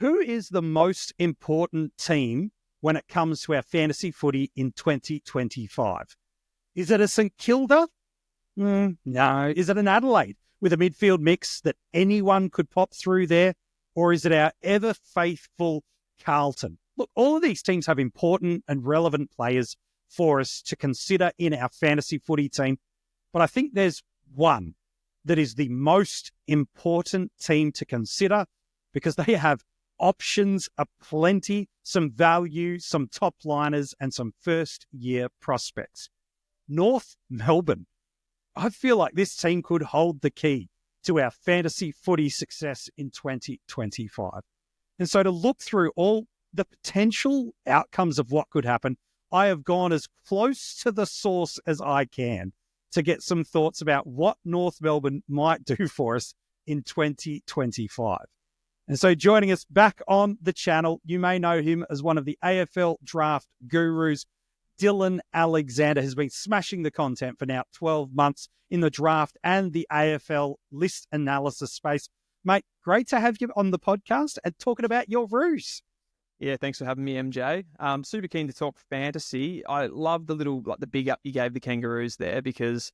Who is the most important team when it comes to our fantasy footy in 2025? Is it a St Kilda? No. Is it an Adelaide with a midfield mix that anyone could pop through there? Or is it our ever faithful Carlton? Look, all of these teams have important and relevant players for us to consider in our fantasy footy team. But I think there's one that is the most important team to consider because they have options aplenty, some value, some top liners, and some first-year prospects. North Melbourne. I feel like this team could hold the key to our fantasy footy success in 2025. And so to look through all the potential outcomes of what could happen, I have gone as close to the source as I can to get some thoughts about what North Melbourne might do for us in 2025. And so joining us back on the channel, you may know him as one of the AFL draft gurus. Dylan Alexander has been smashing the content for now 12 months in the draft and the AFL list analysis space. Mate, great to have you on the podcast and talking about your ruse. Yeah, thanks for having me, MJ. Super keen to talk fantasy. I love the big up you gave the Kangaroos there because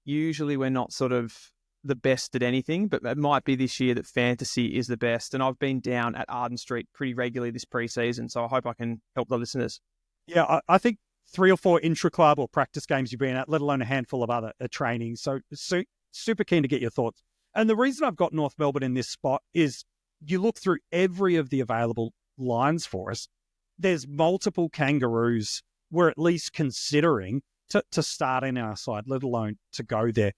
usually we're not sort of the best at anything, but it might be this year that fantasy is the best. And I've been down at Arden Street pretty regularly this preseason, so I hope I can help the listeners. Yeah, I think 3 or 4 intra-club or practice games you've been at, let alone a handful of other trainings. So super keen to get your thoughts. And the reason I've got North Melbourne in this spot is you look through every of the available lines for us. There's multiple Kangaroos we're at least considering to start in our side, let alone to go there.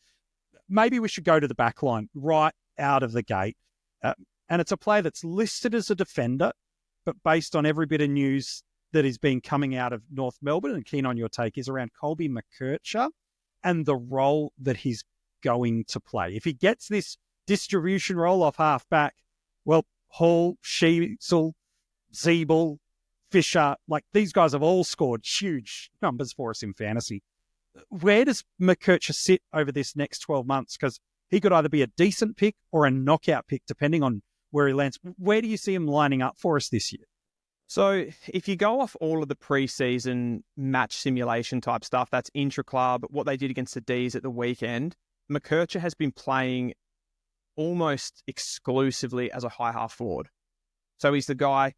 Maybe we should go to the back line right out of the gate. And it's a player that's listed as a defender, but based on every bit of news that is being coming out of North Melbourne, and keen on your take, is around Colby McKercher and the role that he's going to play. If he gets this distribution role off half back, well, Hall, Sheezel, Zeeble, Fisher, like these guys have all scored huge numbers for us in fantasy. Where does McKercher sit over this next 12 months? Because he could either be a decent pick or a knockout pick, depending on where he lands. Where do you see him lining up for us this year? So if you go off all of the preseason match simulation type stuff, that's intra-club, what they did against the D's at the weekend, McKercher has been playing almost exclusively as a high half forward. So he's the guy,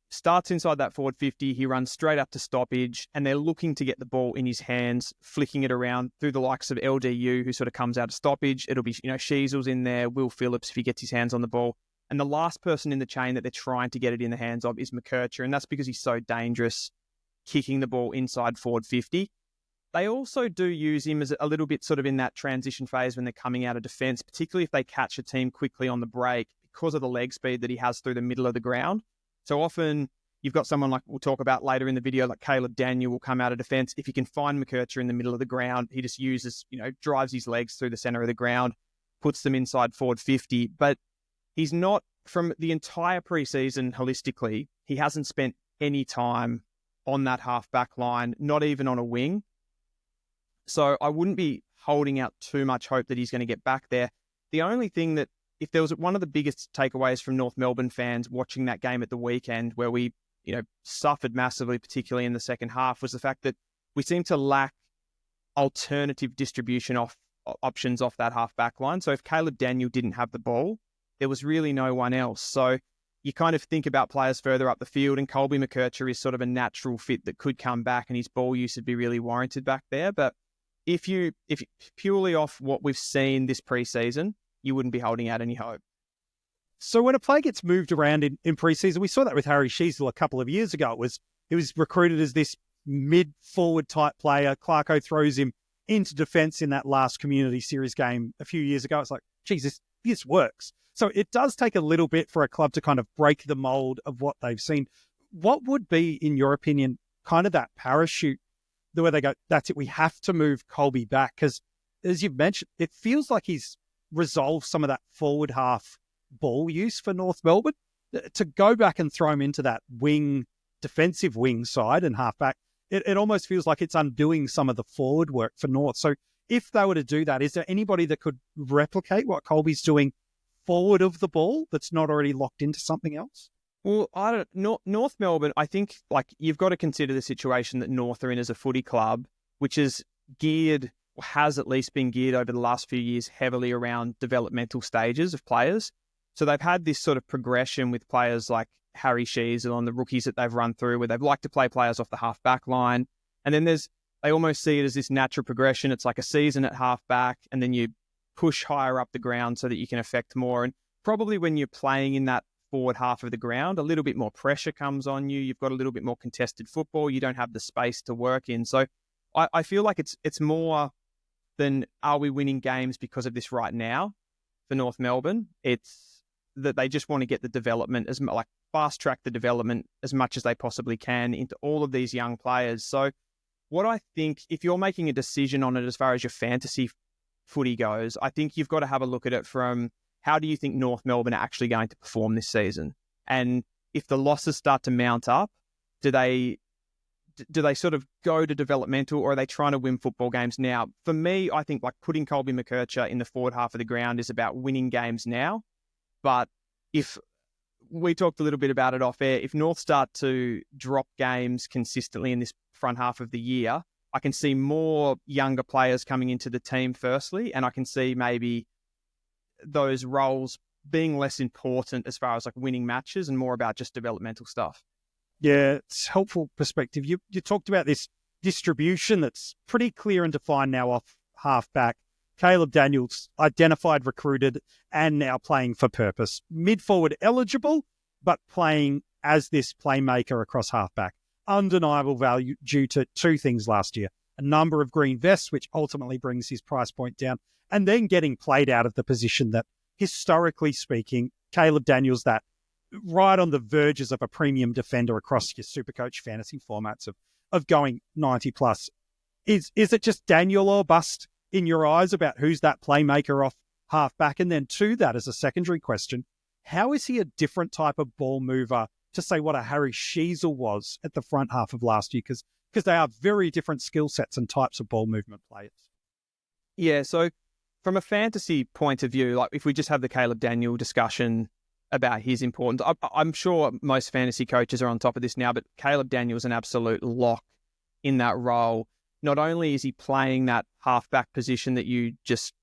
starts inside that forward 50, he runs straight up to stoppage, and they're looking to get the ball in his hands, flicking it around through the likes of LDU, who sort of comes out of stoppage. It'll be, Sheezel's in there, Will Phillips if he gets his hands on the ball. And the last person in the chain that they're trying to get it in the hands of is McKercher, and that's because he's so dangerous kicking the ball inside forward 50. They also do use him as a little bit sort of in that transition phase when they're coming out of defence, particularly if they catch a team quickly on the break because of the leg speed that he has through the middle of the ground. So often you've got someone like we'll talk about later in the video, like Caleb Daniel will come out of defence. If you can find McKercher in the middle of the ground, he just uses, drives his legs through the centre of the ground, puts them inside forward 50. But he's not, from the entire preseason holistically, he hasn't spent any time on that half-back line, not even on a wing. So I wouldn't be holding out too much hope that he's going to get back there. The only thing that, if there was one of the biggest takeaways from North Melbourne fans watching that game at the weekend where we, suffered massively, particularly in the second half, was the fact that we seem to lack alternative distribution options off that half-back line. So if Caleb Daniel didn't have the ball, there was really no one else. So you kind of think about players further up the field, and Colby McKercher is sort of a natural fit that could come back, and his ball use would be really warranted back there. But if purely off what we've seen this preseason, you wouldn't be holding out any hope. So when a player gets moved around in preseason, we saw that with Harry Sheezel a couple of years ago. He was recruited as this mid-forward type player. Clarko throws him into defence in that last community series game a few years ago. It's like, geez, this works. So it does take a little bit for a club to kind of break the mold of what they've seen. What would be, in your opinion, kind of that parachute where they go, that's it, we have to move Colby back? Because as you've mentioned, it feels like he's resolved some of that forward half ball use for North Melbourne. To go back and throw him into that defensive wing side and half back, it almost feels like it's undoing some of the forward work for North. So if they were to do that, is there anybody that could replicate what Colby's doing forward of the ball that's not already locked into something else? Well, I don't. North Melbourne, I think, like, you've got to consider the situation that North are in as a footy club, which is geared, has at least been geared over the last few years heavily around developmental stages of players. So they've had this sort of progression with players like Harry Sheezel and the rookies that they've run through, where they've liked to play players off the half back line, and then they almost see it as this natural progression. It's like a season at half back, and then you push higher up the ground so that you can affect more. And probably when you're playing in that forward half of the ground, a little bit more pressure comes on you. You've got a little bit more contested football. You don't have the space to work in. So I feel like it's more than are we winning games because of this right now for North Melbourne. It's that they just want to get the development, like fast track the development as much as they possibly can into all of these young players. So what I think, if you're making a decision on it as far as your fantasy footy goes, I think you've got to have a look at it from, how do you think North Melbourne are actually going to perform this season? And if the losses start to mount up, do they sort of go to developmental, or are they trying to win football games now? For me, I think like putting Colby McKercher in the forward half of the ground is about winning games now. But if we talked a little bit about it off air, if North start to drop games consistently in this front half of the year, I can see more younger players coming into the team firstly, and I can see maybe those roles being less important as far as like winning matches and more about just developmental stuff. Yeah, it's helpful perspective. You talked about this distribution that's pretty clear and defined now off halfback. Caleb Daniels, identified, recruited, and now playing for purpose. Mid-forward eligible, but playing as this playmaker across halfback. Undeniable value due to two things last year. A number of green vests, which ultimately brings his price point down, and then getting played out of the position that, historically speaking, Caleb Daniels, that right on the verges of a premium defender across your SuperCoach fantasy formats of going 90 plus. Is it just Daniel or bust in your eyes about who's that playmaker off halfback? And then to that, as a secondary question, how is he a different type of ball mover to say what a Harry Sheezel was at the front half of last year? Because they are very different skill sets and types of ball movement players. Yeah, so from a fantasy point of view, like if we just have the Caleb Daniel discussion about his importance, I'm sure most fantasy coaches are on top of this now, but Caleb Daniel is an absolute lock in that role. Not only is he playing that halfback position that you just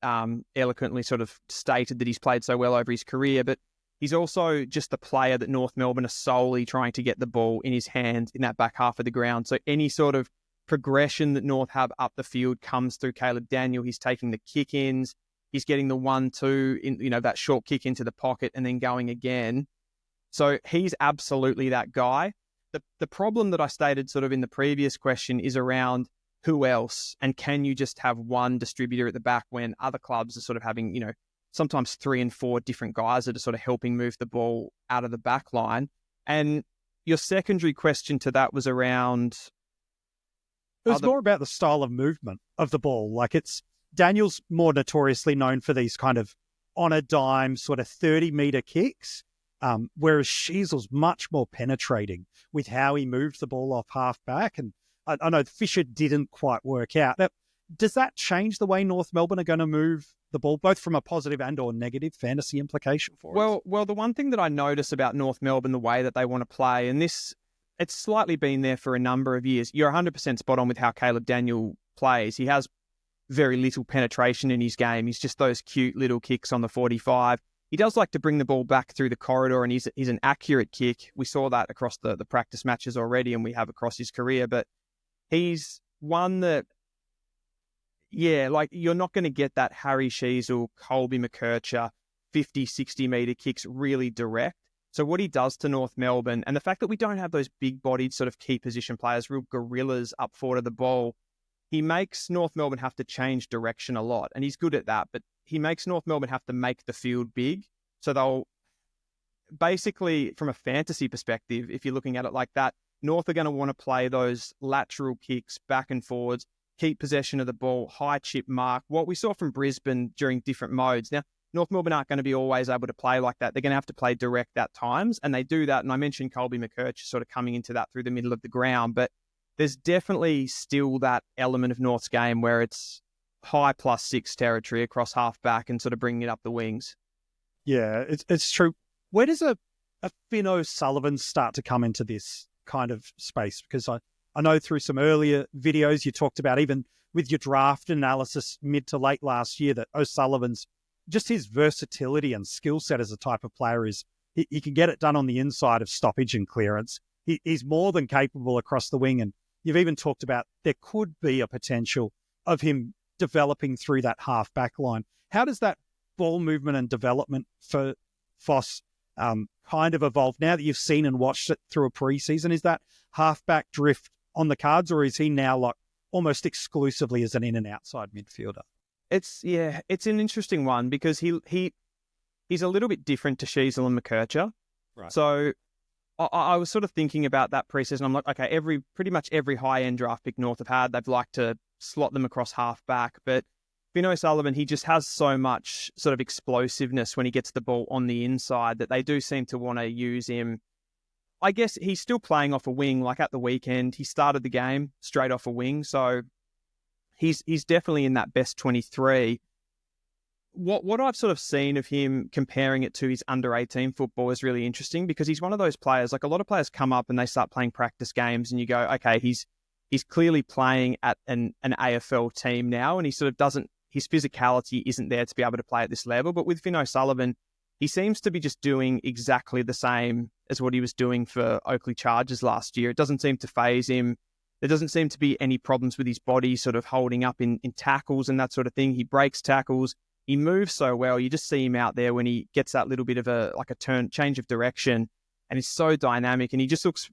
eloquently sort of stated that he's played so well over his career, but he's also just the player that North Melbourne are solely trying to get the ball in his hand in that back half of the ground. So any sort of progression that North have up the field comes through Caleb Daniel. He's taking the kick-ins. He's getting the 1-2, in, that short kick into the pocket and then going again. So he's absolutely that guy. The problem that I stated sort of in the previous question is around who else, and can you just have one distributor at the back when other clubs are sort of having, sometimes 3 and 4 different guys that are sort of helping move the ball out of the back line. And your secondary question to that was around... It was more about the style of movement of the ball. Like Daniel's more notoriously known for these kind of on a dime sort of 30-meter kicks, whereas Sheezel's much more penetrating with how he moved the ball off halfback. And I know Fisher didn't quite work out. Now, does that change the way North Melbourne are going to move the ball, both from a positive and or negative fantasy implication for us? Well, the one thing that I notice about North Melbourne, the way that they want to play, and this, it's slightly been there for a number of years. You're 100% spot on with how Caleb Daniel plays. He has very little penetration in his game. He's just those cute little kicks on the 45. He does like to bring the ball back through the corridor, and he's an accurate kick. We saw that across the practice matches already, and we have across his career. But he's one that, like you're not going to get that Harry Sheezel, Colby McKercher, 50, 60-meter kicks really direct. So what he does to North Melbourne, and the fact that we don't have those big-bodied sort of key position players, real gorillas up forward of the ball, he makes North Melbourne have to change direction a lot. And he's good at that, but he makes North Melbourne have to make the field big. So they'll basically, from a fantasy perspective, if you're looking at it like that, North are going to want to play those lateral kicks back and forwards, keep possession of the ball, high chip mark, what we saw from Brisbane during different modes. Now, North Melbourne aren't going to be always able to play like that. They're going to have to play direct at times, and they do that. And I mentioned Colby McKercher sort of coming into that through the middle of the ground, but there's definitely still that element of North's game where it's high +6 territory across halfback and sort of bringing it up the wings. Yeah, it's true. Where does a a Finn O'Sullivan start to come into this kind of space? Because I know through some earlier videos you talked about, even with your draft analysis mid to late last year, that O'Sullivan's just his versatility and skill set as a type of player is he can get it done on the inside of stoppage and clearance. He's more than capable across the wing. And you've even talked about there could be a potential of him developing through that half-back line. How does that ball movement and development for Foss kind of evolve now that you've seen and watched it through a preseason? Is that half-back drift on the cards, or is he now like almost exclusively as an in and outside midfielder? It's an interesting one because he's a little bit different to Sheezel and McKercher. Right. So I was sort of thinking about that preseason. I'm like, okay, pretty much every high-end draft pick North have had, they've liked to slot them across half-back. But Finn O'Sullivan, he just has so much sort of explosiveness when he gets the ball on the inside that they do seem to want to use him. I guess he's still playing off a wing. Like at the weekend, he started the game straight off a wing. So he's definitely in that best 23. What I've sort of seen of him comparing it to his under-18 football is really interesting because he's one of those players, like a lot of players come up and they start playing practice games and you go, okay, he's clearly playing at an AFL team now and he sort of his physicality isn't there to be able to play at this level. But with Finn O'Sullivan, he seems to be just doing exactly the same as what he was doing for Oakley Chargers last year. It doesn't seem to faze him. There doesn't seem to be any problems with his body sort of holding up in tackles and that sort of thing. He breaks tackles. He moves so well. You just see him out there when he gets that little bit of a change of direction, and he's so dynamic. And he just looks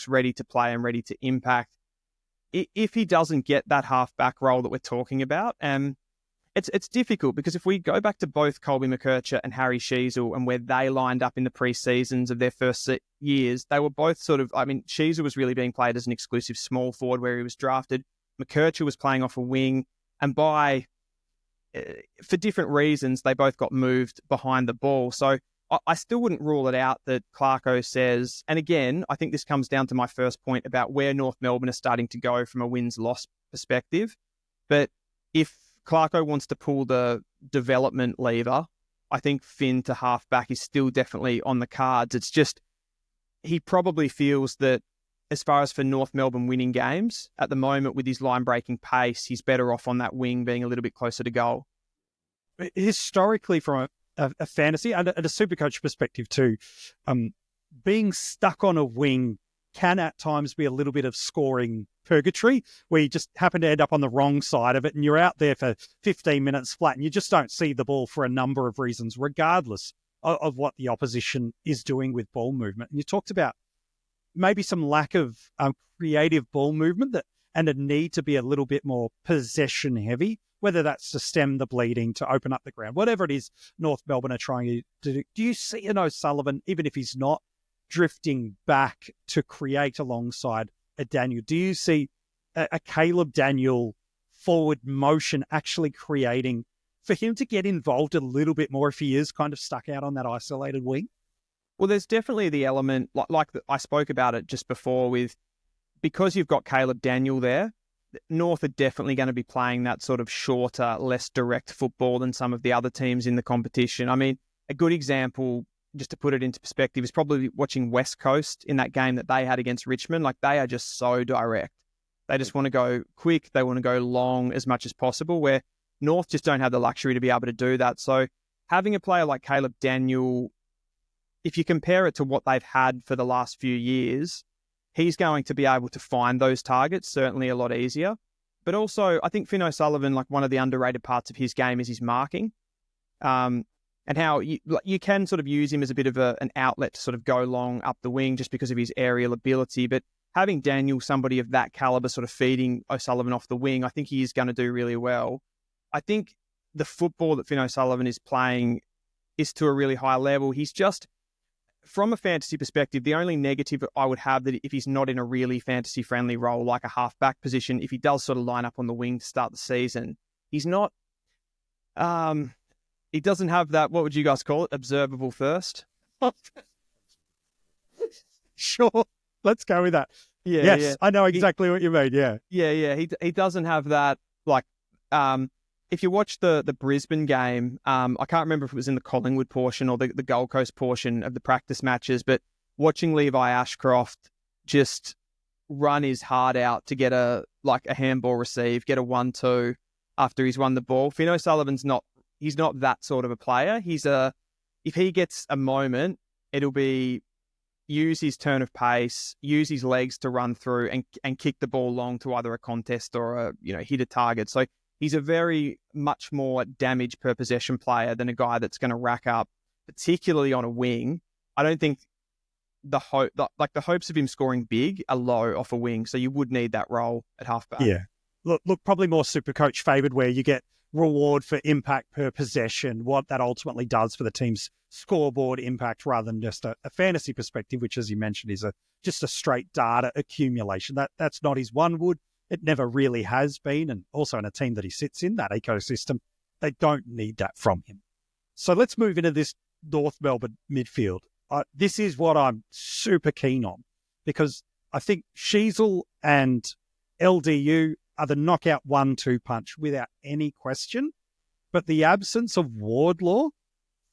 ready to play and ready to impact. If he doesn't get that half-back role that we're talking about, it's difficult because if we go back to both Colby McKercher and Harry Sheezel and where they lined up in the pre-seasons of their first years, they were both sort of, Sheezel was really being played as an exclusive small forward where he was drafted. McKercher was playing off a wing, and for different reasons, they both got moved behind the ball. So I still wouldn't rule it out that Clarko says, and again, I think this comes down to my first point about where North Melbourne are starting to go from a wins-loss perspective. But if Clarko wants to pull the development lever, I think Finn to halfback is still definitely on the cards. It's just, he probably feels that as far as for North Melbourne winning games, at the moment with his line-breaking pace, he's better off on that wing being a little bit closer to goal. Historically, from a fantasy and a SuperCoach perspective too, being stuck on a wing can at times be a little bit of scoring purgatory, where you just happen to end up on the wrong side of it and you're out there for 15 minutes flat and you just don't see the ball for a number of reasons, regardless of what the opposition is doing with ball movement. And you talked about maybe some lack of creative ball movement and a need to be a little bit more possession heavy, whether that's to stem the bleeding, to open up the ground, whatever it is North Melbourne are trying to do. Do you see an O'Sullivan, even if he's not, drifting back to create alongside a Daniel? Do you see a Caleb Daniel forward motion actually creating for him to get involved a little bit more if he is kind of stuck out on that isolated wing? Well, there's definitely the element, like I spoke about it just before, because you've got Caleb Daniel there, North are definitely going to be playing that sort of shorter, less direct football than some of the other teams in the competition. A good example, just to put it into perspective, is probably watching West Coast in that game that they had against Richmond. Like, they are just so direct. They just want to go quick. They want to go long as much as possible, where North just don't have the luxury to be able to do that. So having a player like Caleb Daniel, if you compare it to what they've had for the last few years, he's going to be able to find those targets certainly a lot easier. But also, I think Finn O'Sullivan, like, one of the underrated parts of his game is his marking, and how you can sort of use him as a bit of an outlet to sort of go long up the wing just because of his aerial ability. But having Daniel, somebody of that caliber, sort of feeding O'Sullivan off the wing, I think he is going to do really well. I think the football that Finn O'Sullivan is playing is to a really high level. He's just, from a fantasy perspective, the only negative I would have, that if he's not in a really fantasy-friendly role like a half-back position, if he does sort of line up on the wing to start the season, he's not, he doesn't have that, what would you guys call it, observable thirst? Sure, let's go with that. Yeah, yes, yeah. I know exactly what you mean, yeah. Yeah, he doesn't have that, like, if you watch the Brisbane game, I can't remember if it was in the Collingwood portion or the Gold Coast portion of the practice matches, but watching Levi Ashcroft just run his heart out to get a handball receive, get a 1-2 after he's won the ball. Fino Sullivan's not that sort of a player. If he gets a moment, it'll be use his turn of pace, use his legs to run through and kick the ball long to either a contest or hit a target. So he's a very much more damage per possession player than a guy that's going to rack up, particularly on a wing. I don't think the hopes of him scoring big are low off a wing. So you would need that role at halfback. Yeah. Look, probably more SuperCoach favoured where you get reward for impact per possession, what that ultimately does for the team's scoreboard impact rather than just a fantasy perspective, which, as you mentioned, is just a straight data accumulation. That's not his one wood. It never really has been. And also in a team that he sits in, that ecosystem, they don't need that from him. So let's move into this North Melbourne midfield. This is what I'm super keen on because I think Sheezel and LDU are the knockout 1-2 punch without any question. But the absence of Wardlaw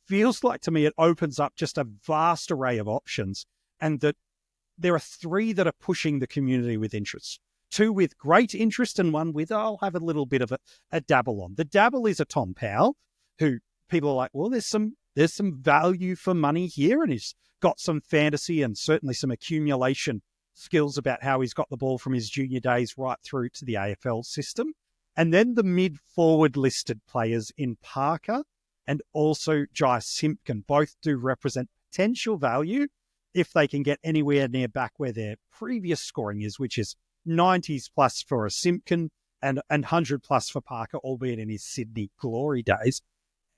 feels like to me it opens up just a vast array of options, and that there are 3 that are pushing the community with interest. 2 with great interest and 1 with, I'll have a little bit of a dabble on. The dabble is a Tom Powell, who people are like, well, there's some value for money here, and he's got some fantasy and certainly some accumulation skills about how he's got the ball from his junior days right through to the AFL system. And then the mid-forward listed players in Parker and also Jai Simpkin both do represent potential value if they can get anywhere near back where their previous scoring is, which is 90s plus for a Simpkin and 100 plus for Parker, albeit in his Sydney glory days.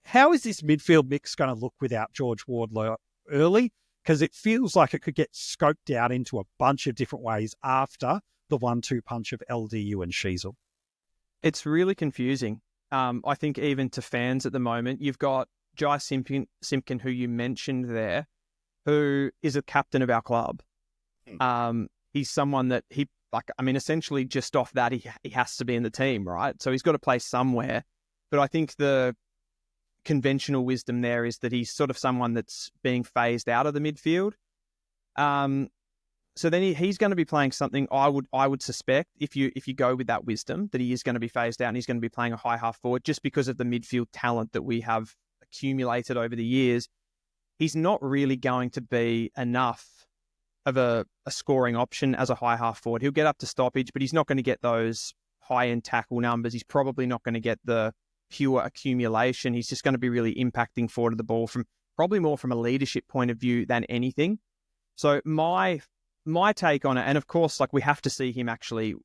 How is this midfield mix going to look without George Wardlaw early? Because it feels like it could get scoped out into a bunch of different ways after the 1-2 punch of LDU and Sheezel. It's really confusing. I think even to fans at the moment, you've got Jai Simpkin, who you mentioned there, who is a captain of our club. He's someone that essentially just off that, he has to be in the team, right? So he's got to play somewhere. But I think the conventional wisdom there is that he's sort of someone that's being phased out of the midfield. So then he's going to be playing something I would suspect if you go with that wisdom that he is going to be phased out and he's going to be playing a high half forward just because of the midfield talent that we have accumulated over the years. He's not really going to be enough of a scoring option as a high half forward. He'll get up to stoppage, but he's not going to get those high-end tackle numbers. He's probably not going to get the pure accumulation. He's just going to be really impacting forward of the ball from probably more from a leadership point of view than anything. So my take on it, and of course, we have to see him actually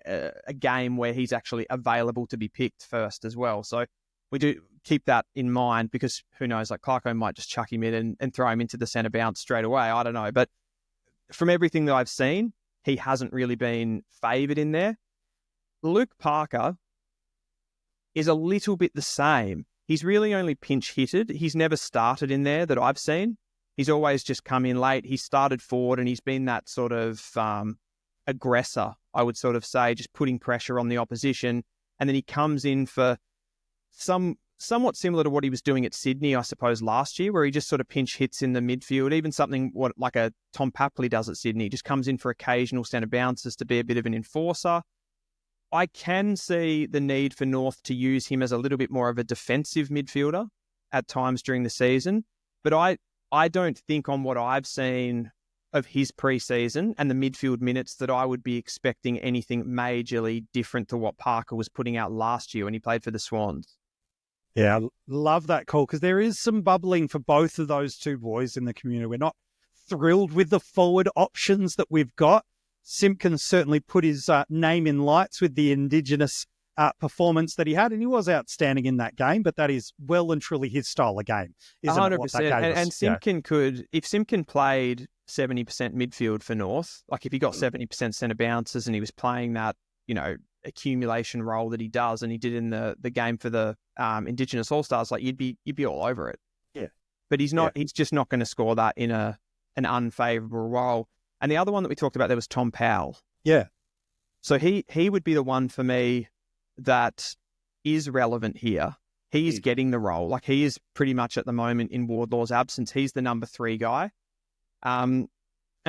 a game where he's actually available to be picked first as well. So we do keep that in mind because who knows, Clarko might just chuck him in and throw him into the centre bounce straight away. I don't know. But from everything that I've seen, he hasn't really been favoured in there. Luke Parker is a little bit the same. He's really only pinch hitted. He's never started in there that I've seen. He's always just come in late. He started forward and he's been that sort of aggressor, I would sort of say, just putting pressure on the opposition. And then he comes in for somewhat similar to what he was doing at Sydney, I suppose, last year, where he just sort of pinch hits in the midfield, even something like a Tom Papley does at Sydney. He just comes in for occasional centre bounces to be a bit of an enforcer. I can see the need for North to use him as a little bit more of a defensive midfielder at times during the season. But I don't think on what I've seen of his preseason and the midfield minutes that I would be expecting anything majorly different to what Parker was putting out last year when he played for the Swans. Yeah, I love that call because there is some bubbling for both of those two boys in the community. We're not thrilled with the forward options that we've got. Simpkins certainly put his name in lights with the Indigenous performance that he had, and he was outstanding in that game, but that is well and truly his style of game, isn't 100%. It, what that gave us? And Simpkin could, if Simpkin played 70% midfield for North, if he got 70% centre bounces and he was playing that, accumulation role that he does, and he did in the game for the Indigenous All-Stars, you'd be all over it. Yeah. But he's not. Yeah. He's just not going to score that in an unfavourable role. And the other one that we talked about there was Tom Powell. Yeah. So he would be the one for me that is relevant here. He's getting the role. Like, he is pretty much at the moment in Wardlaw's absence. He's the number 3 guy. And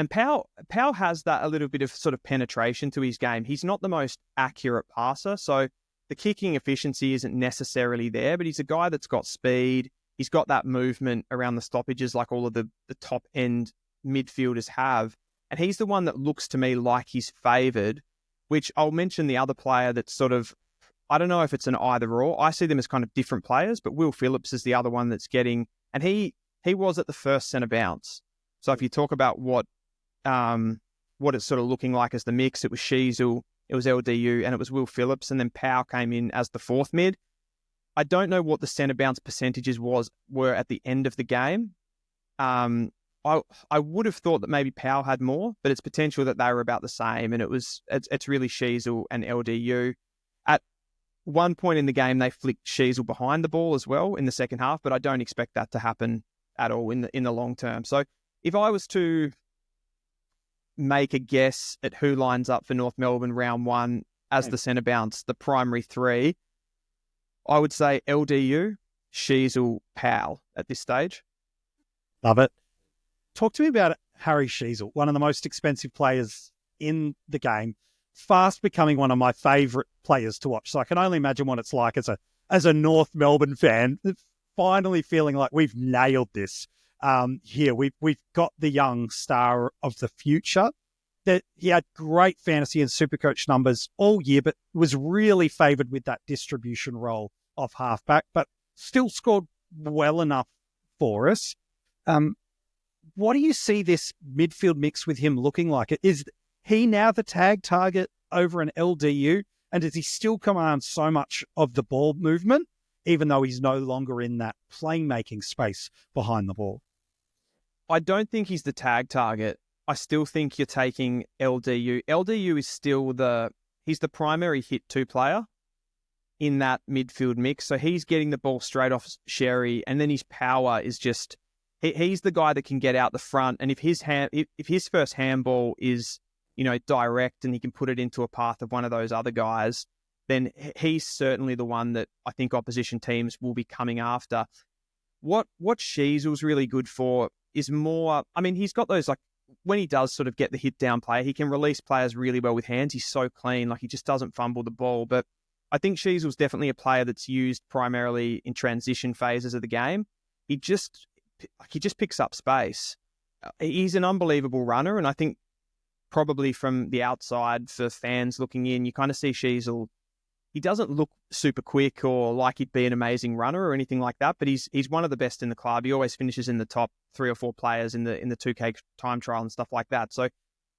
Powell has that a little bit of sort of penetration to his game. He's not the most accurate passer, so the kicking efficiency isn't necessarily there, but he's a guy that's got speed. He's got that movement around the stoppages like all of the top-end midfielders have. And he's the one that looks to me like he's favoured, which I'll mention the other player that's sort of, I don't know if it's an either or. I see them as kind of different players, but Will Phillips is the other one that's getting, and he was at the first centre bounce. So if you talk about what it's sort of looking like as the mix, it was Sheezel, it was LDU, and it was Will Phillips, and then Powell came in as the 4th mid. I don't know what the centre bounce percentages were at the end of the game. I would have thought that maybe Powell had more, but it's potential that they were about the same, and it's really Sheezel and LDU. At one point in the game, they flicked Sheezel behind the ball as well in the second half, but I don't expect that to happen at all in the long term. So if I was to make a guess at who lines up for North Melbourne round 1 as the centre bounce, the primary 3, I would say LDU, Sheezel, Powell at this stage. Love it. Talk to me about Harry Sheezel, one of the most expensive players in the game, fast becoming one of my favourite players to watch. So I can only imagine what it's like as a North Melbourne fan, finally feeling like we've nailed this. Here we've got the young star of the future. That he had great fantasy and SuperCoach numbers all year, but was really favoured with that distribution role of halfback, but still scored well enough for us. What do you see this midfield mix with him looking like? Is he now the tag target over an LDU? And does he still command so much of the ball movement, even though he's no longer in that playmaking space behind the ball? I don't think he's the tag target. I still think you're taking LDU. LDU is still he's the primary hit 2 player in that midfield mix. So he's getting the ball straight off Xerri, and then his power is just, he's the guy that can get out the front. And if his first handball is, direct and he can put it into a path of one of those other guys, then he's certainly the one that I think opposition teams will be coming after. What Sheezel's really good for is more, he's got those, like, when he does sort of get the hit down play, he can release players really well with hands. He's so clean, like he just doesn't fumble the ball. But I think Sheezel's definitely a player that's used primarily in transition phases of the game. He just picks up space. He's an unbelievable runner, and I think probably from the outside for fans looking in, you kind of see Sheezel. He doesn't look super quick or like he'd be an amazing runner or anything like that, but he's one of the best in the club. He always finishes in the top 3 or 4 players in the 2K time trial and stuff like that. So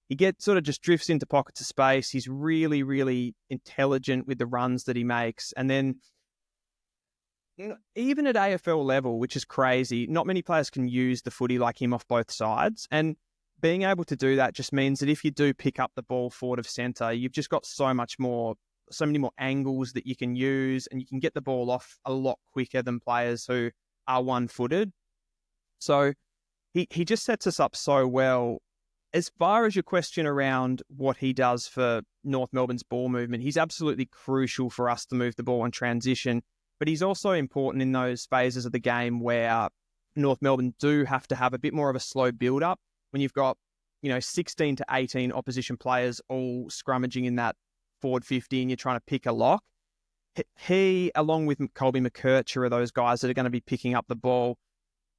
he just drifts into pockets of space. He's really, really intelligent with the runs that he makes. And then even at AFL level, which is crazy, not many players can use the footy like him off both sides. And being able to do that just means that if you do pick up the ball forward of centre, you've just got so many more angles that you can use, and you can get the ball off a lot quicker than players who are one-footed. So he just sets us up so well. As far as your question around what he does for North Melbourne's ball movement, he's absolutely crucial for us to move the ball in transition, but he's also important in those phases of the game where North Melbourne do have to have a bit more of a slow build-up when you've got, 16 to 18 opposition players all scrummaging in that forward 50 and you're trying to pick a lock. He, along with Colby McKercher, are those guys that are going to be picking up the ball.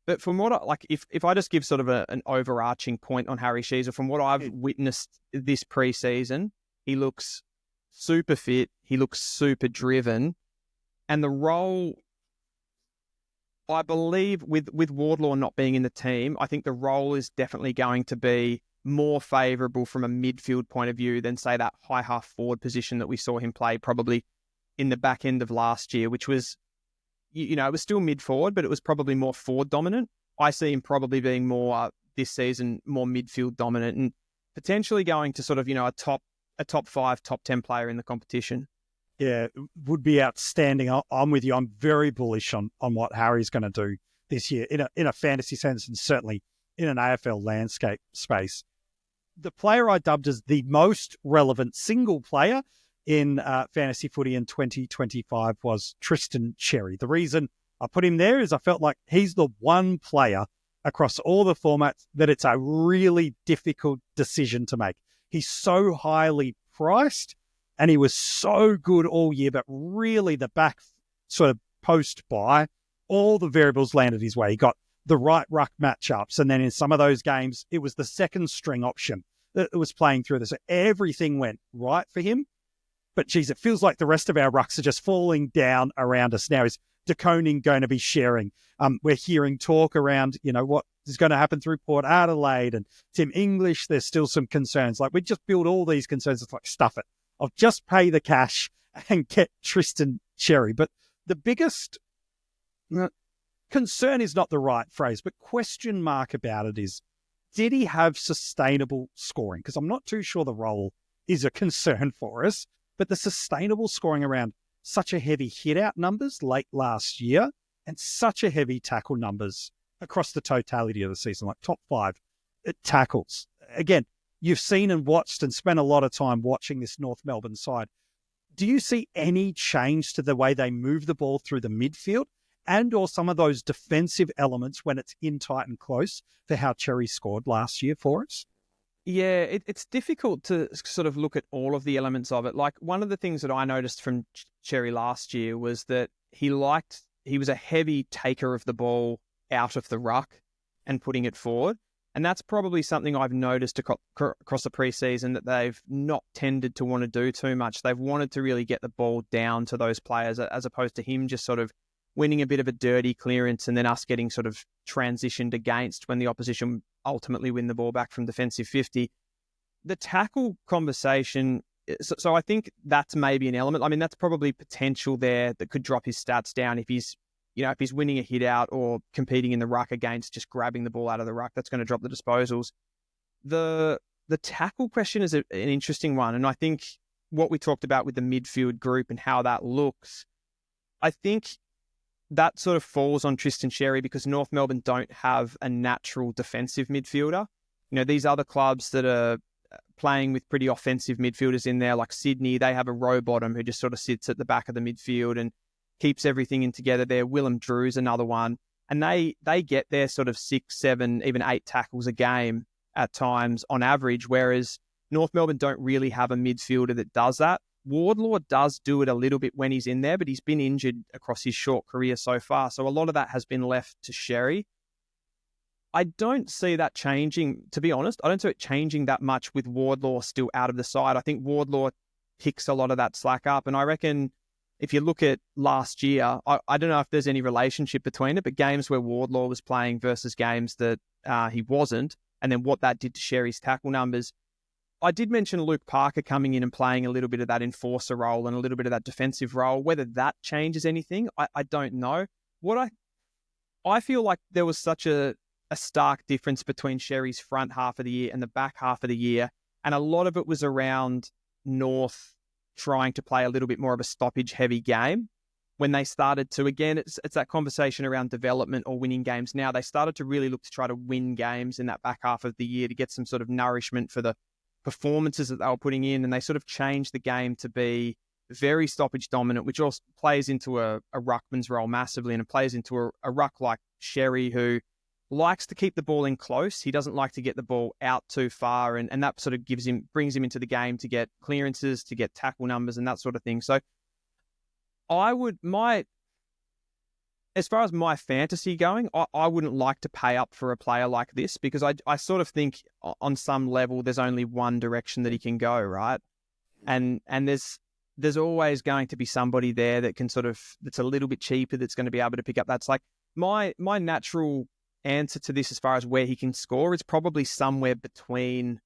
But from what if I just give sort of an overarching point on Harry Sheezel, from what I've witnessed this preseason, he looks super fit. He looks super driven. And the role, I believe, with Wardlaw not being in the team, I think the role is definitely going to be more favourable from a midfield point of view than, say, that high half forward position that we saw him play probably in the back end of last year, which was, it was still mid forward, but it was probably more forward dominant. I see him probably being more this season, more midfield dominant, and potentially going to sort of, a top 5, top 10 player in the competition. Yeah, would be outstanding. I'm with you. I'm very bullish on what Harry's going to do this year in a fantasy sense, and certainly in an AFL landscape space. The player I dubbed as the most relevant single player in fantasy footy in 2025 was Tristan Xerri. The reason I put him there is I felt like he's the one player across all the formats that it's a really difficult decision to make. He's so highly priced and he was so good all year, but really the back sort of post-buy, all the variables landed his way. He got the right ruck matchups, and then in some of those games, it was the second string option that was playing through this. So everything went right for him. But geez, it feels like the rest of our rucks are just falling down around us now. Is De Koning going to be sharing? We're hearing talk around, what is going to happen through Port Adelaide and Tim English. There's still some concerns. Like, we just build all these concerns. It's like, stuff it. I'll just pay the cash and get Tristan Xerri. But the biggest concern is not the right phrase, but question mark about it is, did he have sustainable scoring? Because I'm not too sure the role is a concern for us, but the sustainable scoring around such a heavy hit-out numbers late last year and such a heavy tackle numbers across the totality of the season, like top 5 tackles. Again, you've seen and watched and spent a lot of time watching this North Melbourne side. Do you see any change to the way they move the ball through the midfield and or some of those defensive elements when it's in tight and close for how Xerri scored last year for us? Yeah, it's difficult to sort of look at all of the elements of it. Like, one of the things that I noticed from Xerri last year was that he was a heavy taker of the ball out of the ruck and putting it forward. And that's probably something I've noticed across the preseason, that they've not tended to want to do too much. They've wanted to really get the ball down to those players, as opposed to him just sort of winning a bit of a dirty clearance and then us getting sort of transitioned against when the opposition ultimately win the ball back from defensive 50. The tackle conversation, so I think that's maybe an element. I mean, that's probably potential there that could drop his stats down if he's winning a hit out or competing in the ruck against just grabbing the ball out of the ruck. That's going to drop the disposals. The tackle question is an interesting one. And I think what we talked about with the midfield group and how that looks, I think that sort of falls on Tristan Xerri because North Melbourne don't have a natural defensive midfielder. These other clubs that are playing with pretty offensive midfielders in there, like Sydney, they have a row bottom who just sort of sits at the back of the midfield and keeps everything in together there. Willem Drew's another one. And they get their sort of 6, 7, even 8 tackles a game at times on average, whereas North Melbourne don't really have a midfielder that does that. Wardlaw does do it a little bit when he's in there, but he's been injured across his short career so far. So a lot of that has been left to Xerri. I don't see that changing, to be honest. I don't see it changing that much with Wardlaw still out of the side. I think Wardlaw picks a lot of that slack up. And I reckon if you look at last year, I don't know if there's any relationship between it, but games where Wardlaw was playing versus games that he wasn't, and then what that did to Xerri's tackle numbers. I did mention Luke Parker coming in and playing a little bit of that enforcer role and a little bit of that defensive role. Whether that changes anything, I don't know. What I feel like there was such a stark difference between Xerri's front half of the year and the back half of the year, and a lot of it was around North trying to play a little bit more of a stoppage-heavy game. When they started to, again, it's that conversation around development or winning games now. They started to really look to try to win games in that back half of the year to get some sort of nourishment for the performances that they were putting in, and they sort of changed the game to be very stoppage dominant, which also plays into a ruckman's role massively, and it plays into a ruck like Xerri, who likes to keep the ball in close. He doesn't like to get the ball out too far, and that sort of brings him into the game to get clearances, to get tackle numbers and that sort of thing. So as far as my fantasy going, I wouldn't like to pay up for a player like this, because I sort of think on some level there's only one direction that he can go, right? And there's always going to be somebody there that can that's a little bit cheaper, that's going to be able to pick up. That's like my natural answer to this as far as where he can score is probably somewhere between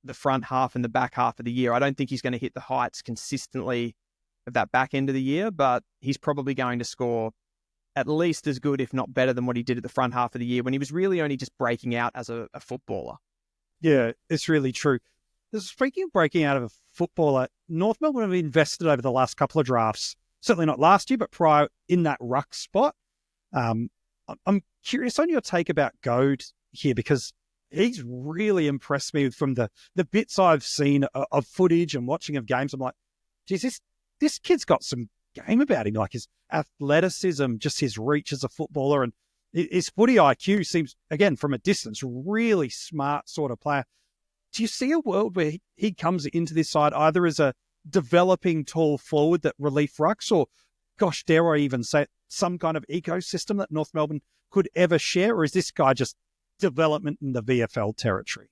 the front half and the back half of the year. I don't think he's going to hit the heights consistently of that back end of the year, but he's probably going to score at least as good, if not better, than what he did at the front half of the year when he was really only just breaking out as a footballer. Yeah, it's really true. Speaking of breaking out of a footballer, North Melbourne have invested over the last couple of drafts, certainly not last year, but prior, in that ruck spot. I'm curious on your take about Goad here, because he's really impressed me from the bits I've seen of footage and watching of games. I'm like, geez, this kid's got some game about him, like his athleticism, just his reach as a footballer, and his footy IQ seems, again, from a distance, really smart sort of player. Do you see a world where he comes into this side either as a developing tall forward that relief rucks, or, gosh, dare I even say it, some kind of ecosystem that North Melbourne could ever share, or is this guy just development in the VFL territory?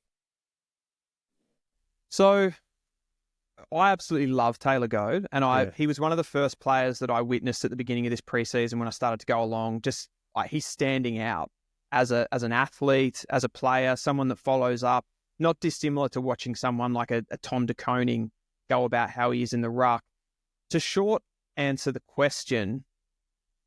So I absolutely love Taylor Goad, and he was one of the first players that I witnessed at the beginning of this preseason when I started to go along. Just he's standing out as an athlete, as a player, someone that follows up, not dissimilar to watching someone like a Tom de Koning go about how he is in the ruck. To short answer the question,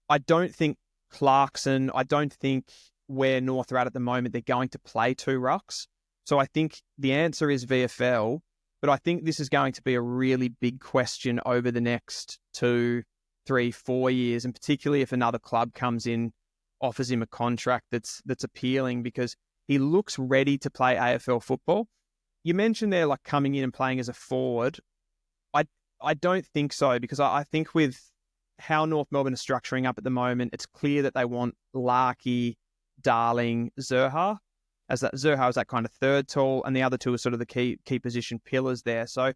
I don't think Clarkson, I don't think where North are at the moment, they're going to play 2 rucks. So I think the answer is VFL, but I think this is going to be a really big question over the next 2, 3, 4 years, and particularly if another club comes in, offers him a contract that's appealing, because he looks ready to play AFL football. You mentioned there like coming in and playing as a forward. I don't think so, because I think with how North Melbourne is structuring up at the moment, it's clear that they want Larkey, Darling, Zerha. Zerha is that kind of third tall, and the other 2 are sort of the key position pillars there. So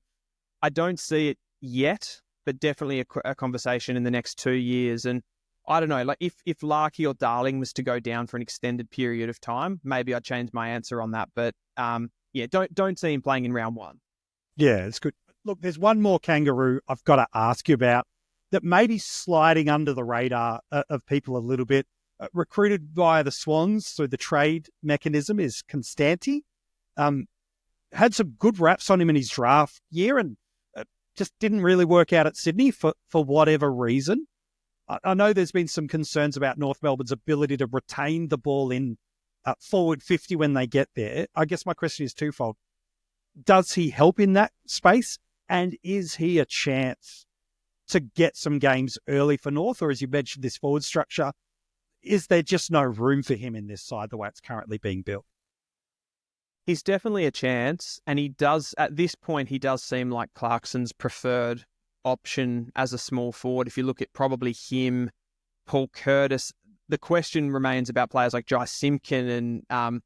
I don't see it yet, but definitely a conversation in the next 2 years. And I don't know, like if Larkey or Darling was to go down for an extended period of time, maybe I'd change my answer on that. But don't see him playing in round 1. Yeah, it's good. Look, there's one more Kangaroo I've got to ask you about that may be sliding under the radar of people a little bit. Recruited via the Swans through the trade mechanism is Constanti. Had some good raps on him in his draft year, and just didn't really work out at Sydney for whatever reason. I know there's been some concerns about North Melbourne's ability to retain the ball in forward 50 when they get there. I guess my question is twofold. Does he help in that space? And is he a chance to get some games early for North? Or, as you mentioned, this forward structure, is there just no room for him in this side the way it's currently being built? He's definitely a chance. And at this point, he does seem like Clarkson's preferred option as a small forward. If you look at probably him, Paul Curtis, the question remains about players like Jai Simpkin, and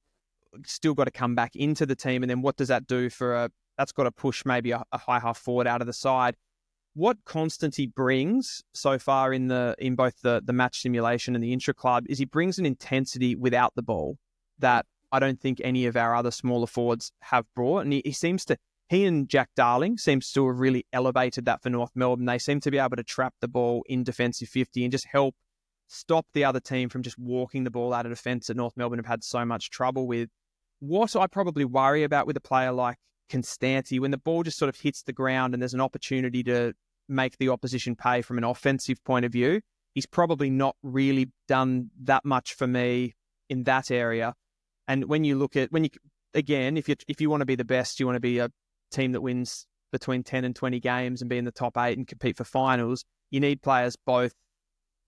still got to come back into the team. And then what does that do that's got to push maybe a high half forward out of the side. What Constanti brings so far in both the match simulation and the intra-club is he brings an intensity without the ball that I don't think any of our other smaller forwards have brought. And he and Jack Darling seems to have really elevated that for North Melbourne. They seem to be able to trap the ball in defensive 50 and just help stop the other team from just walking the ball out of defence that North Melbourne have had so much trouble with. What I probably worry about with a player like Constanti, when the ball just sort of hits the ground and there's an opportunity to make the opposition pay from an offensive point of view, he's probably not really done that much for me in that area. And when you look at, if you want to be the best, you want to be a team that wins between 10 and 20 games and be in the top 8 and compete for finals, you need players both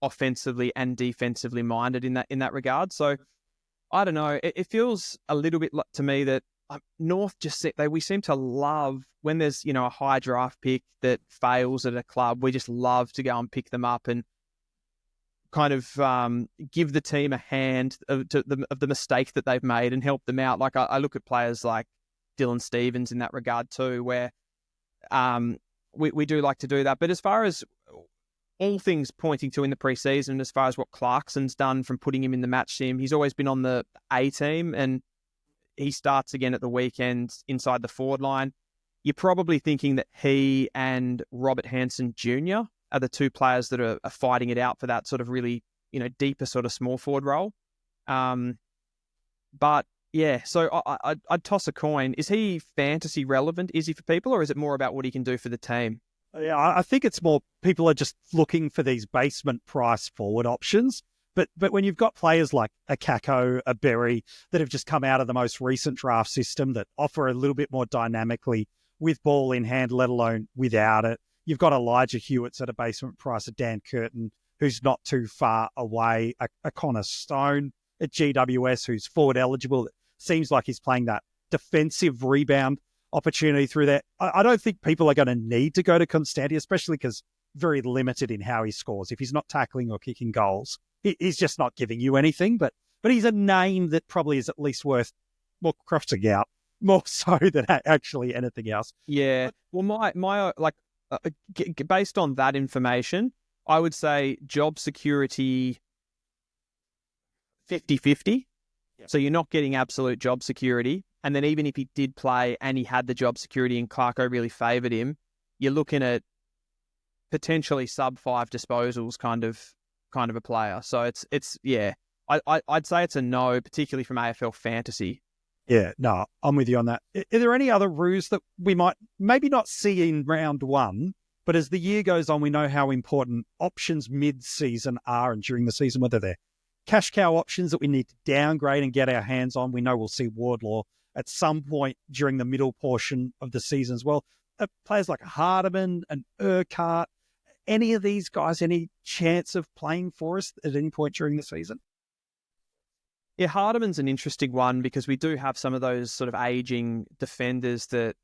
offensively and defensively minded in that regard. So I don't know. It feels a little bit to me that North we seem to love when there's a high draft pick that fails at a club. We just love to go and pick them up and kind of give the team a hand of the mistake that they've made and help them out. Like I look at players like Dylan Stevens in that regard too, where we do like to do that. But as far as all things pointing to in the preseason, as far as what Clarkson's done from putting him in the match sim, he's always been on the A team, and he starts again at the weekend inside the forward line. You're probably thinking that he and Robert Hansen Jr. are the 2 players that are fighting it out for that sort of really, deeper sort of small forward role. But yeah, so I'd toss a coin. Is he fantasy relevant? Is he for people, or is it more about what he can do for the team? Yeah, I think it's more people are just looking for these basement price forward options. But when you've got players like a Kako, a Berry, that have just come out of the most recent draft system that offer a little bit more dynamically with ball in hand, let alone without it. You've got Elijah Hewitt's at a basement price of Dan Curtin, who's not too far away. A Connor Stone at GWS, who's forward eligible. It seems like he's playing that defensive rebound opportunity through there. I don't think people are going to need to go to Constanti, especially because very limited in how he scores. If he's not tackling or kicking goals, he's just not giving you anything. But he's a name that probably is at least worth more crossing out, more so than actually anything else. Yeah. Well, my based on that information, I would say job security 50-50. Yeah. So you're not getting absolute job security. And then even if he did play and he had the job security and Clarko really favoured him, you're looking at potentially sub 5 disposals kind of a player. So it's yeah. I'd say it's a no, particularly from AFL Fantasy. Yeah, no, I'm with you on that. Are there any other roos that we might maybe not see in round one, but as the year goes on, we know how important options mid-season are and during the season, whether they're cash cow options that we need to downgrade and get our hands on. We know we'll see Wardlaw at some point during the middle portion of the season as well. Players like Hardiman and Urquhart, any of these guys, any chance of playing for us at any point during the season? Yeah, Hardiman's an interesting one because we do have some of those sort of aging defenders that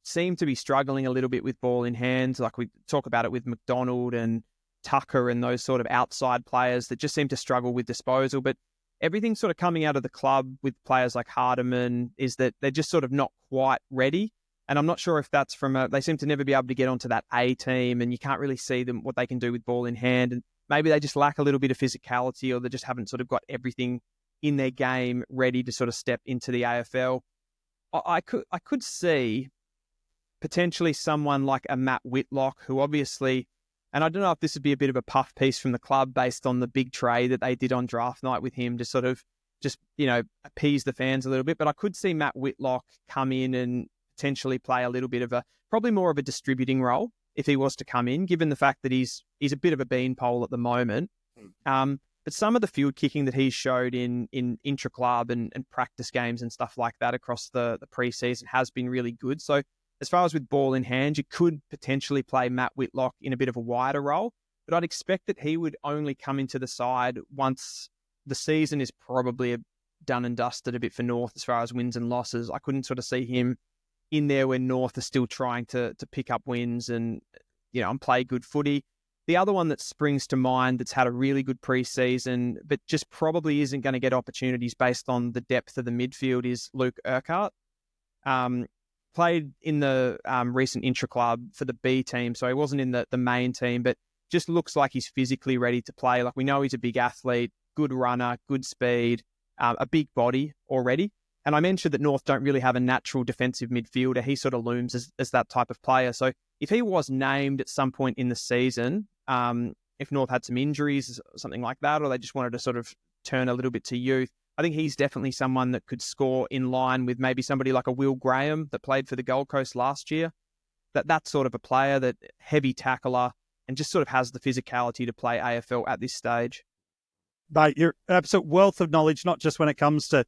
seem to be struggling a little bit with ball in hand. Like we talk about it with McDonald and Tucker and those sort of outside players that just seem to struggle with disposal. But everything sort of coming out of the club with players like Hardiman is that they're just sort of not quite ready. And I'm not sure if that's they seem to never be able to get onto that A team and you can't really see them, what they can do with ball in hand. And maybe they just lack a little bit of physicality or they just haven't sort of got everything in their game ready to sort of step into the AFL. I could see potentially someone like a Matt Whitlock, who obviously, and I don't know if this would be a bit of a puff piece from the club based on the big trade that they did on draft night with him to sort of just, appease the fans a little bit. But I could see Matt Whitlock come in and potentially play a little bit of probably more of a distributing role if he was to come in, given the fact that he's a bit of a beanpole at the moment. But some of the field kicking that he's showed in intra-club and practice games and stuff like that across the pre-season has been really good. So as far as with ball in hand, you could potentially play Matt Whitlock in a bit of a wider role, but I'd expect that he would only come into the side once the season is probably done and dusted a bit for North as far as wins and losses. I couldn't sort of see him in there when North are still trying to pick up wins and play good footy. The other one that springs to mind that's had a really good preseason, but just probably isn't going to get opportunities based on the depth of the midfield is Luke Urquhart. Played in the recent intra-club for the B team, so he wasn't in the main team, but just looks like he's physically ready to play. Like we know he's a big athlete, good runner, good speed, a big body already. And I mentioned that North don't really have a natural defensive midfielder. He sort of looms as that type of player. So if he was named at some point in the season, if North had some injuries, something like that, or they just wanted to sort of turn a little bit to youth, I think he's definitely someone that could score in line with maybe somebody like a Will Graham that played for the Gold Coast last year. That sort of a player, that heavy tackler, and just sort of has the physicality to play AFL at this stage. Mate, you're an absolute wealth of knowledge, not just when it comes to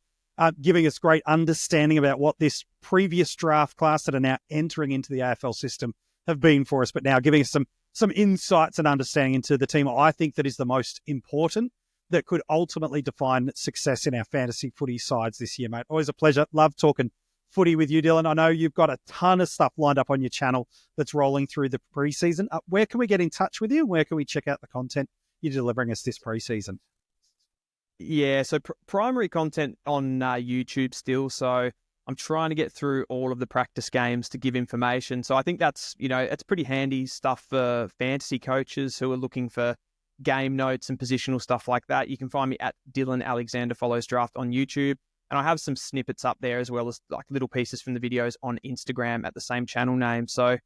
giving us great understanding about what this previous draft class that are now entering into the AFL system have been for us, but now giving us some insights and understanding into the team I think that is the most important, that could ultimately define success in our fantasy footy sides this year, mate. Always a pleasure. Love talking footy with you, Dylan. I know you've got a ton of stuff lined up on your channel that's rolling through the preseason. Where can we get in touch with you? Where can we check out the content you're delivering us this preseason? Yeah, so primary content on YouTube still. So I'm trying to get through all of the practice games to give information. So I think that's, it's pretty handy stuff for fantasy coaches who are looking for game notes and positional stuff like that. You can find me at Dylan Alexander Follows Draft on YouTube. And I have some snippets up there as well as like little pieces from the videos on Instagram at the same channel name. So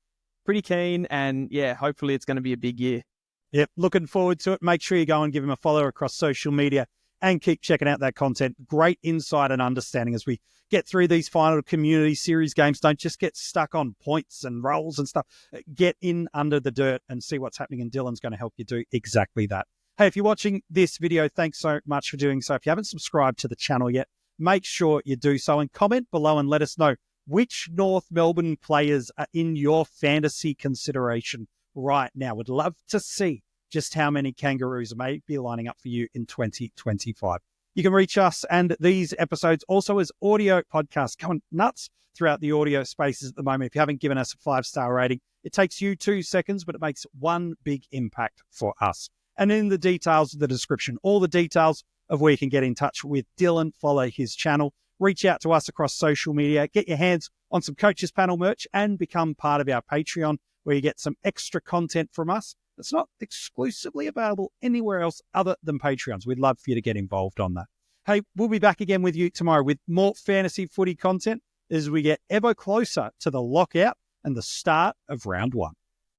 pretty keen. And yeah, hopefully it's going to be a big year. Yep, looking forward to it. Make sure you go and give him a follow across social media and keep checking out that content. Great insight and understanding as we get through these final community series games. Don't just get stuck on points and roles and stuff. Get in under the dirt and see what's happening, and Dylan's going to help you do exactly that. Hey, if you're watching this video, thanks so much for doing so. If you haven't subscribed to the channel yet, make sure you do so and comment below and let us know which North Melbourne players are in your fantasy consideration right now. Would love to see just how many Kangaroos may be lining up for you in 2025. You can reach us and these episodes also as audio podcasts, going nuts throughout the audio spaces at the moment. If you haven't given us a 5-star rating, it takes you 2 seconds, but it makes one big impact for us. And in the details of the description, all the details of where you can get in touch with Dylan, follow his channel, reach out to us across social media, get your hands on some Coaches Panel merch, and become part of our Patreon, where you get some extra content from us that's not exclusively available anywhere else other than Patreons. We'd love for you to get involved on that. Hey, we'll be back again with you tomorrow with more fantasy footy content as we get ever closer to the lockout and the start of round 1.